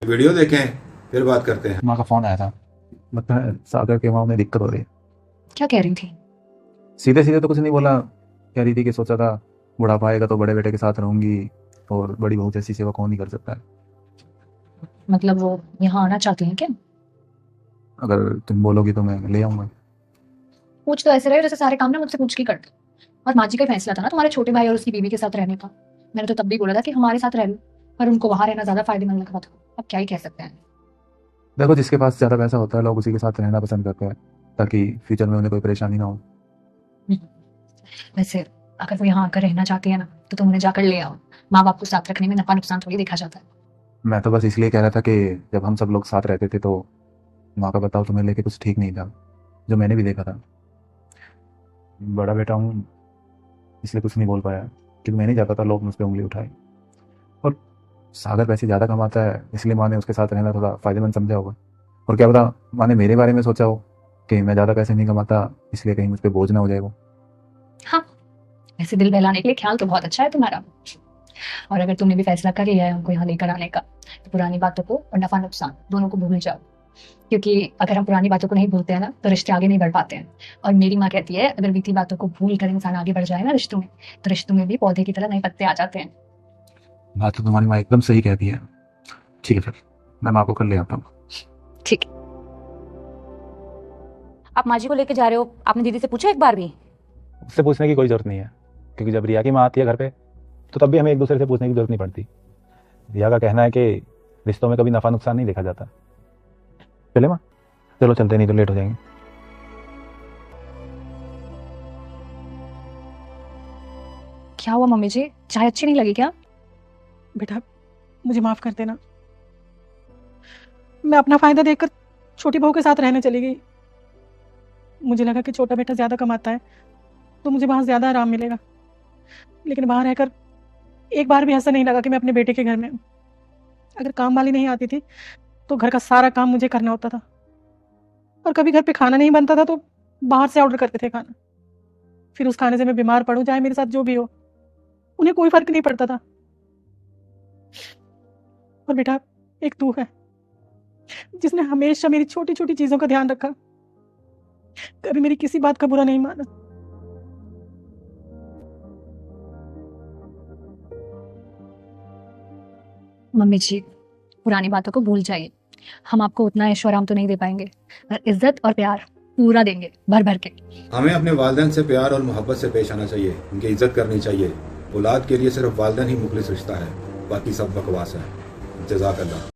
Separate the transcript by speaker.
Speaker 1: Video देखें फिर बात करते हैं।
Speaker 2: माँ का फोन आया था, मतलब सागर के माँ में दिक्कत हो रही है।
Speaker 3: क्या कह रही थी?
Speaker 2: सीधे सीधे तो कुछ नहीं बोला, कह रही थी कि सोचा था बुढ़ापा आएगा तो बड़े बेटे के साथ रहूंगी और बड़ी बहू जैसी सेवा कौन नहीं कर सकता है।
Speaker 3: मतलब वो यहाँ आना चाहती हैं क्या?
Speaker 2: अगर तुम बोलोगी तो मैं ले आऊंगा।
Speaker 3: पूछ तो ऐसे रहे हो जैसे सारे काम ना मुझसे पूछ के करते हो। और माँ जी का ही फैसला था ना तुम्हारे छोटे भाई और उसकी बीवी के साथ रहने का। मैंने तो तब भी बोला था कि हमारे साथ रह लो, पर उनको वहां रहना ज्यादा फायदेमंद लगा था। अब क्या ही कह सकते हैं।
Speaker 2: देखो, जिसके पास ज़्यादा पैसा होता है लोग उसी के साथ रहना पसंद करते हैं ताकि फ्यूचर में उन्हें कोई परेशानी ना हो।
Speaker 3: हम्म, वैसे अगर वो यहाँ आकर रहना चाहती है ना, तो तुम उन्हें जाकर ले आओ। माँ बाप को साथ रखने में नफा नुकसान थोड़ी देखा जाता है।
Speaker 2: मैं तो बस इसलिए कह रहा था कि जब हम सब लोग साथ रहते थे तो माँ का बताओ तुम्हें लेके कुछ ठीक नहीं था, जो मैंने भी देखा था। बड़ा बेटा हूँ इसलिए कुछ नहीं बोल पाया, क्योंकि मैं नहीं चाहता था लोग मुझ पर उंगली उठाए। और सागर पैसे ज़्यादा कमाता है इसलिए माँ ने उसके साथ रहना थोड़ा फायदेमंद समझा होगा। और क्या पता माँ ने मेरे बारे में सोचा हो कि मैं ज़्यादा पैसे नहीं कमाता इसलिए कहीं मुझ पर बोझ ना हो जाए वो।
Speaker 3: हाँ, ऐसे दिल बहलाने के लिए ख्याल तो बहुत अच्छा है तुम्हारा। और अगर तुमने भी फैसला कर लिया है हमको यहाँ लेकर आने का, तो पुरानी बातों को और नफा नुकसान दोनों को भूल जाओ। क्योंकि अगर हम पुरानी बातों को नहीं भूलते हैं ना, तो रिश्ते आगे नहीं बढ़ पाते हैं। और मेरी माँ कहती है, अगर बीती बातों को भूल कर इंसान आगे बढ़ जाए ना रिश्तों में, तो रिश्तों में भी पौधे की तरह नए पत्ते आ जाते हैं।
Speaker 2: बात तो तुम्हारी माँ एकदम सही कहती है। ठीक है फिर मैं माँ को कल ले आता हूँ।
Speaker 3: ठीक है।
Speaker 4: आप माँ जी को लेके जा रहे हो, आपने दीदी से पूछा एक बार भी?
Speaker 2: उससे पूछने की कोई ज़रूरत नहीं है, क्योंकि जब रिया की माँ आती है घर पे तो तब भी हमें एक दूसरे से पूछने की ज़रूरत नहीं पड़ती। रिया का कहना है कि रिश्तों में कभी नफ़ा नुकसान नहीं देखा जाता। चले माँ, चलो चलते, नहीं तो लेट हो जाएंगे।
Speaker 3: क्या हुआ मम्मी जी, चाय अच्छी नहीं लगी क्या?
Speaker 5: बेटा मुझे माफ कर देना। मैं अपना फायदा देखकर छोटी बहू के साथ रहने चली गई। मुझे लगा कि छोटा बेटा ज्यादा कमाता है तो मुझे वहां ज्यादा आराम मिलेगा, लेकिन वहां रहकर एक बार भी ऐसा नहीं लगा कि मैं अपने बेटे के घर में हूं। अगर काम वाली नहीं आती थी तो घर का सारा काम मुझे करना होता था, और कभी घर पे खाना नहीं बनता था तो बाहर से ऑर्डर करते थे खाना। फिर उस खाने से मैं बीमार पड़ूं चाहे मेरे साथ जो भी हो, उन्हें कोई फर्क नहीं पड़ता था। और बेटा एक तू है जिसने हमेशा मेरी छोटी छोटी चीजों का ध्यान रखा, कभी मेरी किसी बात का बुरा नहीं माना।
Speaker 3: मम्मी जी, पुरानी बातों को भूल जाइए। हम आपको उतना ऐशो आराम तो नहीं दे पाएंगे, पर इज्जत और प्यार पूरा देंगे, भर भर के।
Speaker 1: हमें अपने वालिदैन से प्यार और मोहब्बत से पेश आना चाहिए, उनकी इज्जत करनी चाहिए। औलाद के लिए सिर्फ वालिदैन ही मुखलिस रिश्ता है, बाकी सब बकवास है। जज़ाकल्लाह।